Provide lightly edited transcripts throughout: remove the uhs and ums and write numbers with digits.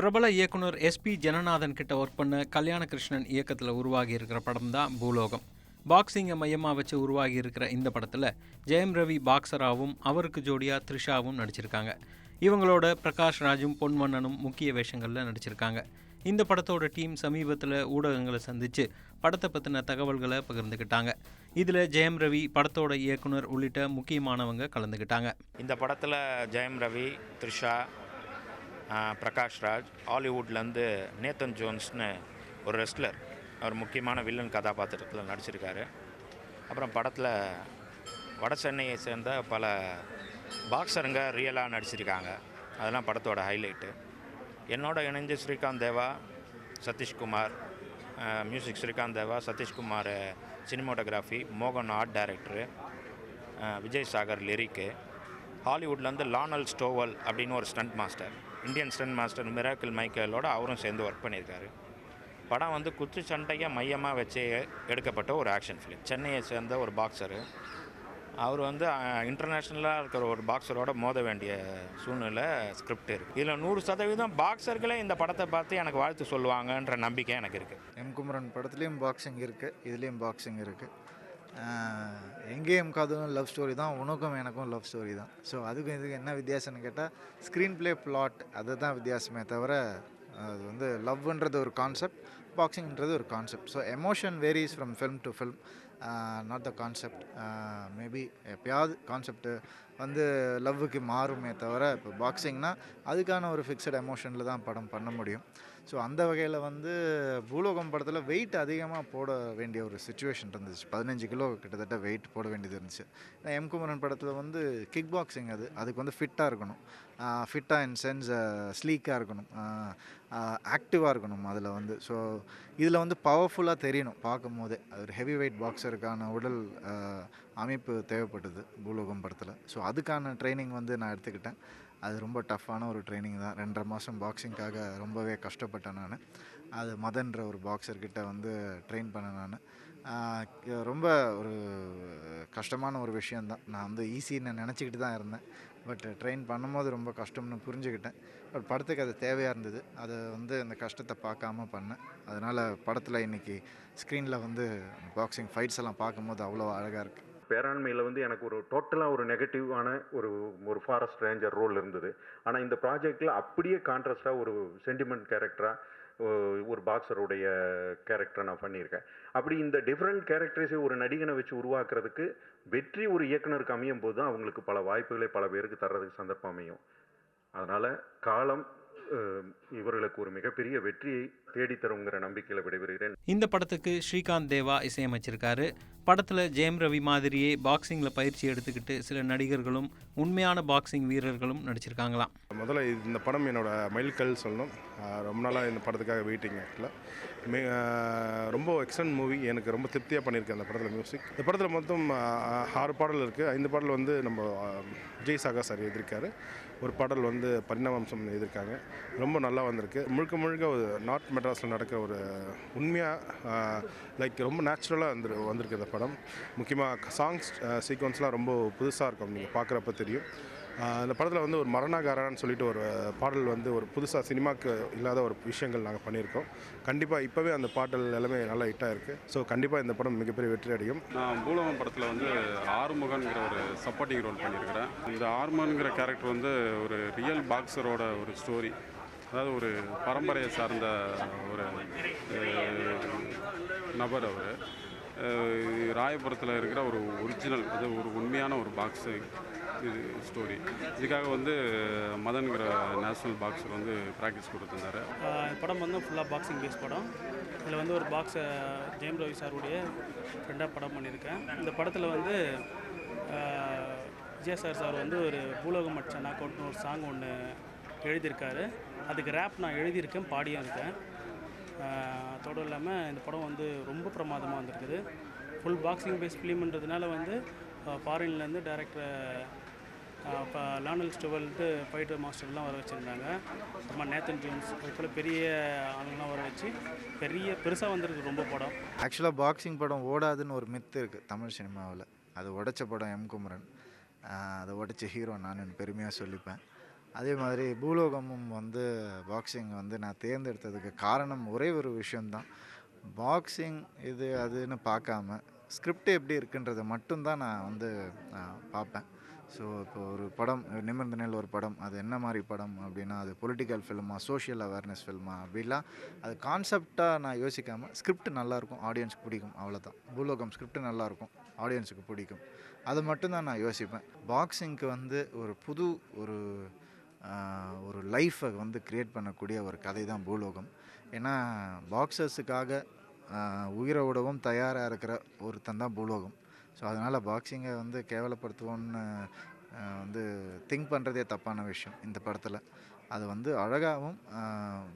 பிரபல இயக்குனர் எஸ்பி ஜனநாதன் கிட்ட ஒர்க் பண்ண கல்யாண கிருஷ்ணன் இயக்கத்தில் உருவாகி இருக்கிற படம் தான் பூலோகம். பாக்ஸிங்கை மையமாக வச்சு உருவாகி இருக்கிற இந்த படத்தில் ஜெயம் ரவி பாக்ஸராகவும் அவருக்கு ஜோடியா த்ரிஷாவும் நடிச்சிருக்காங்க. இவங்களோட பிரகாஷ் ராஜும் பொன்வண்ணனும் முக்கிய வேஷங்களில் நடிச்சிருக்காங்க. இந்த படத்தோட டீம் சமீபத்தில் ஊடகங்களை சந்தித்து படத்தை பற்றின தகவல்களை பகிர்ந்துக்கிட்டாங்க. இதில் ஜெயம் ரவி, படத்தோட இயக்குனர் உள்ளிட்ட முக்கியமானவங்க கலந்துக்கிட்டாங்க. இந்த படத்தில் ஜெயம் ரவி, த்ரிஷா, பிரகாஷ் ராஜ், ஹாலிவுட்லேருந்து நேத்தன் ஜோன்ஸ்னு ஒரு ரெஸ்லர், அவர் முக்கியமான வில்லன் கதாபாத்திரத்தில் நடிச்சிருக்காரு. அப்புறம் படத்தில் வட சென்னையை சேர்ந்த பல பாக்ஸருங்க ரியலாக நடிச்சிருக்காங்க. அதெல்லாம் படத்தோட ஹைலைட்டு. என்னோட இணைஞ்சு ஸ்ரீகாந்த் தேவா, சதீஷ்குமார் மியூசிக், ஸ்ரீகாந்த் தேவா, சதீஷ்குமார் சினிமோட்டோகிராஃபி, மோகன் art director, Vijay Sagar lyric, ஹாலிவுட்லேருந்து லானல் ஸ்டோவல் அப்படின்னு ஒரு stunt master, Indian stunt master Miracle மைக்கேலோட அவரும் சேர்ந்து ஒர்க் பண்ணியிருக்காரு. படம் வந்து குத்து சண்டையை மையமாக வச்சு எடுக்கப்பட்ட ஒரு ஆக்ஷன் ஃபிலிம். சென்னையை சேர்ந்த ஒரு பாக்ஸரு, அவர் வந்து இன்டர்நேஷ்னலாக இருக்கிற ஒரு பாக்ஸரோட மோத வேண்டிய சூழ்நிலை ஸ்கிரிப்ட் இருக்குது. இதில் 100% பாக்ஸர்களே இந்த படத்தை பார்த்து எனக்கு வாழ்த்து சொல்லுவாங்கன்ற நம்பிக்கை எனக்கு இருக்குது. எம் குமரன் படத்துலேயும் பாக்ஸிங் இருக்குது, இதுலேயும் பாக்ஸிங் இருக்குது. எங்கேயும் காதும் லவ் ஸ்டோரி தான், உனக்கும் எனக்கும் லவ் ஸ்டோரி தான். ஸோ அதுக்கும் இதுக்கு என்ன வித்தியாசம்னு கேட்டால் ஸ்க்ரீன் ப்ளே பிளாட், அதுதான் வித்தியாசமே தவிர அது வந்து லவ்ன்றது ஒரு கான்செப்ட், பாக்ஸிங்ன்றது ஒரு concept. So emotion varies from film to film, not the concept. Maybe எப்பயாவது கான்செப்ட்டு வந்து லவ்வுக்கு மாறுமே தவிர, இப்போ பாக்ஸிங்னால் அதுக்கான ஒரு ஃபிக்ஸட் எமோஷனில் தான் படம் பண்ண முடியும். ஸோ அந்த வகையில் வந்து பூலோகம் படத்தில் வெயிட் அதிகமாக போட வேண்டிய ஒரு சுச்சுவேஷன் இருந்துச்சு. 15 கிலோ கிட்டத்தட்ட வெயிட் போட வேண்டியது இருந்துச்சு. ஏன்னா எம் குமரன் படத்தில் வந்து கிக் பாக்ஸிங், அதுக்கு வந்து ஃபிட்டாக இருக்கணும். ஃபிட்டாக இன் சென்ஸ் ஸ்லீக்காக இருக்கணும், ஆக்டிவாக இருக்கணும் அதில் வந்து. ஸோ இதில் வந்து பவர்ஃபுல்லாக தெரியணும் பார்க்கும் போதே. அது ஒரு ஹெவி வெயிட் பாக்ஸருக்கான உடல் அமைப்பு தேவைப்பட்டது பூலோகம் படத்தில். ஸோ அதுக்கான ட்ரைனிங் வந்து நான் எடுத்துக்கிட்டேன். அது ரொம்ப டஃப்பான ஒரு ட்ரைனிங் தான். 2.5 மாதம் பாக்ஸிங்காக ரொம்பவே கஷ்டப்பட்டேன் நான். அது மதன்ற ஒரு பாக்ஸர்கிட்ட வந்து ட்ரெயின் பண்ணேன் நான். ரொம்ப ஒரு கஷ்டமான ஒரு விஷயந்தான். நான் வந்து ஈஸின்னு நினச்சிக்கிட்டு தான் இருந்தேன். பட் ட்ரெயின் பண்ணும்போது ரொம்ப கஷ்டம்னு புரிஞ்சுக்கிட்டேன். பட் படத்துக்கு அது தேவையாக இருந்தது. அதை வந்து அந்த கஷ்டத்தை பார்க்காம பண்ணேன். அதனால் படத்தில் இன்றைக்கி ஸ்க்ரீனில் வந்து பாக்ஸிங் ஃபைட்ஸ் எல்லாம் பார்க்கும்போது அவ்வளோ அழகாக இருக்குது. பேராண்மையில் வந்து எனக்கு ஒரு டோட்டலாக ஒரு நெகட்டிவான ஒரு ஃபாரஸ்ட் ரேஞ்சர் ரோல் இருந்தது. ஆனால் இந்த ப்ராஜெக்டில் அப்படியே கான்ட்ராஸ்டாக ஒரு சென்டிமெண்ட் கேரக்டராக ஒரு பாக்ஸருடைய கேரக்டரை நான் பண்ணியிருக்கேன். அப்படி இந்த டிஃப்ரெண்ட் கேரக்டர்ஸை ஒரு நடிகனை வச்சு உருவாக்குறதுக்கு வெற்றி ஒரு இயக்குனருக்கு அமையும் போது தான் அவங்களுக்கு பல வாய்ப்புகளை பல பேருக்கு தர்றதுக்கு சந்தர்ப்பம் அமையும். அதனால் காலம் இவர்களுக்கு ஒரு மிகப்பெரிய வெற்றியை தேடித்தருங்கிற நம்பிக்கையில் விடைபெறுகிறேன். இந்த படத்துக்கு ஸ்ரீகாந்த் தேவா இசையமைச்சிருக்காரு. படத்தில் ஜெயம் ரவி மாதிரியே பாக்ஸிங்கில் பயிற்சி எடுத்துக்கிட்டு சில நடிகர்களும் உண்மையான பாக்ஸிங் வீரர்களும் நடிச்சிருக்காங்களாம். முதல்ல இந்த படம் என்னோட மைல்கல் சொல்லணும். ரொம்ப நாளாக இந்த படத்துக்காக வெயிட்டிங். ஆக்சுவலாக ரொம்ப எக்ஸலன்ட் மூவி. எனக்கு ரொம்ப திருப்தியாக பண்ணியிருக்கேன் அந்த படத்தில். மியூசிக் இந்த படத்தில் மொத்தம் 6 பாடல் இருக்குது. 5 பாடல் வந்து நம்ம விஜய் சாகர் சார் எழுதியிருக்காரு. ஒரு பாடல் வந்து பரிணாமம்சம் எழுதியிருக்காங்க. ரொம்ப நல்லா வந்திருக்கு. முழுக்க முழுக்க நார்த் மெட்ராஸில் நடக்கிற ஒரு உண்மையாக லைக் ரொம்ப நேச்சுரலாக வந்திருக்கு இந்த படம். முக்கியமாக சாங்ஸ் சீக்வன்ஸ்லாம் ரொம்ப புதுசாக இருக்கும், நீங்கள் பார்க்குறப்ப தெரியும். இந்த படத்தில் வந்து ஒரு மரணகாரான்னு சொல்லிட்டு ஒரு பாடல் வந்து ஒரு புதுசாக சினிமாவுக்கு இல்லாத ஒரு விஷயங்கள் நாங்கள் பண்ணியிருக்கோம். கண்டிப்பாக இப்போவே அந்த பாடல் எல்லாமே நல்லா ஹிட்டாக இருக்குது. ஸோ கண்டிப்பாக இந்த படம் மிகப்பெரிய வெற்றி அடையும். நான் பூலோகம் படத்தில் வந்து ஆறுமுகன்கிற ஒரு சப்போர்ட்டிங் ரோல் பண்ணியிருக்கிறேன். இந்த ஆறுமுகன்கிற கேரக்டர் வந்து ஒரு ரியல் பாக்ஸரோட ஒரு ஸ்டோரி. அதாவது ஒரு பரம்பரையை சார்ந்த ஒரு நபர். அவர் ராயபுரத்தில் இருக்கிற ஒரு ஒரிஜினல், அது ஒரு உண்மையான ஒரு பாக்ஸு ஸ்டோரி. இதுக்காக வந்து மதன்கிற நேஷ்னல் பாக்ஸர் வந்து ப்ராக்டிஸ் கொடுத்துருந்தார். படம் வந்து ஃபுல்லாக பாக்ஸிங் பேஸ் படம். இதில் வந்து ஒரு ஜெயம் ரவி சாருடைய ஃப்ரெண்டாக படம் பண்ணியிருக்கேன். இந்த படத்தில் வந்து விஜய் சார் வந்து ஒரு பூலோகம் அடிச்ச நாக் அவுட்னு ஒரு சாங் ஒன்று எழுதியிருக்காரு. அதுக்கு ரேப் நான் எழுதியிருக்கேன், பாடியும் இருக்கேன். அதோடு இல்லாமல் இந்த படம் வந்து ரொம்ப பிரமாதமாக வந்திருக்குது. ஃபுல் பாக்ஸிங் பேஸ் ஃபிலிம்ன்றதுனால வந்து ஃபாரின்லேருந்து டேரக்டர் இப்போ லானல் ஸ்டோவல்ட்டு ஃபைட்டர் மாஸ்டர்லாம் வர வச்சுருந்தாங்க. அப்புறமா நேத்தன் ஜோன்ஸ், அதுபோல் பெரிய ஆளுங்களாம் வர வச்சு பெருசாக வந்திருக்கு ரொம்ப படம். ஆக்சுவலாக பாக்ஸிங் படம் ஓடாதுன்னு ஒரு மித்து இருக்குது தமிழ் சினிமாவில். அது உடைச்ச படம் எம் குமரன். அதை உடைச்ச ஹீரோ நான் பெருமையாக சொல்லிப்பேன். அதே மாதிரி பூலோகமும் வந்து பாக்ஸிங் வந்து நான் தேர்ந்தெடுத்ததுக்கு காரணம் ஒரே ஒரு விஷயந்தான். பாக்ஸிங் இது அதுன்னு பார்க்காம ஸ்கிரிப்ட் எப்படி இருக்குன்றதை மட்டும்தான் நான் வந்து பார்ப்பேன். ஸோ இப்போ ஒரு படம் நிமிர்ந்த நிழல் ஒரு படம், அது என்ன மாதிரி படம் அப்படின்னா அது பொலிட்டிக்கல் ஃபில்மா, சோஷியல் அவேர்னஸ் ஃபில்மா அப்படிலாம் அது கான்செப்டாக நான் யோசிக்காமல் ஸ்கிரிப்ட் நல்லாயிருக்கும், ஆடியன்ஸுக்கு பிடிக்கும், அவ்வளோதான். பூலோகம் ஸ்கிரிப்ட் நல்லாயிருக்கும், ஆடியன்ஸுக்கு பிடிக்கும், அது மட்டும்தான் நான் யோசிப்பேன். பாக்ஸிங்க்கு வந்து ஒரு புது ஒரு லைஃப்பை வந்து க்ரியேட் பண்ணக்கூடிய ஒரு கதை தான் பூலோகம். ஏன்னா பாக்ஸர்ஸுக்காக உயிரை விடவும் தயாராக இருக்கிற ஒருத்தன் தான் பூலோகம். ஸோ அதனால் பாக்ஸிங்கை வந்து கேவலப்படுத்துவோன்னு வந்து திங்க் பண்ணுறதே தப்பான விஷயம் இந்த படத்தில். அது வந்து அழகாகவும்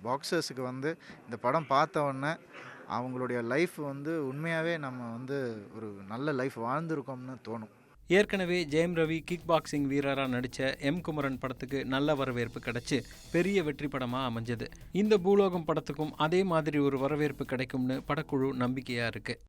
பாக்ஸர்ஸுக்கு வந்து இந்த படம் பார்த்த உடனே அவங்களுடைய லைஃப் வந்து உண்மையாகவே நம்ம வந்து ஒரு நல்ல லைஃப் வாழ்ந்துருக்கோம்னு தோணும். ஏற்கனவே ஜெயம் ரவி கிக் பாக்ஸிங் வீரராக நடித்த எம் குமரன் படத்துக்கு நல்ல வரவேற்பு கிடைச்சி பெரிய வெற்றி படமாக அமைஞ்சது. இந்த பூலோகம் படத்துக்கும் அதே மாதிரி ஒரு வரவேற்பு கிடைக்கும்னு படக்குழு நம்பிக்கையாக இருக்குது.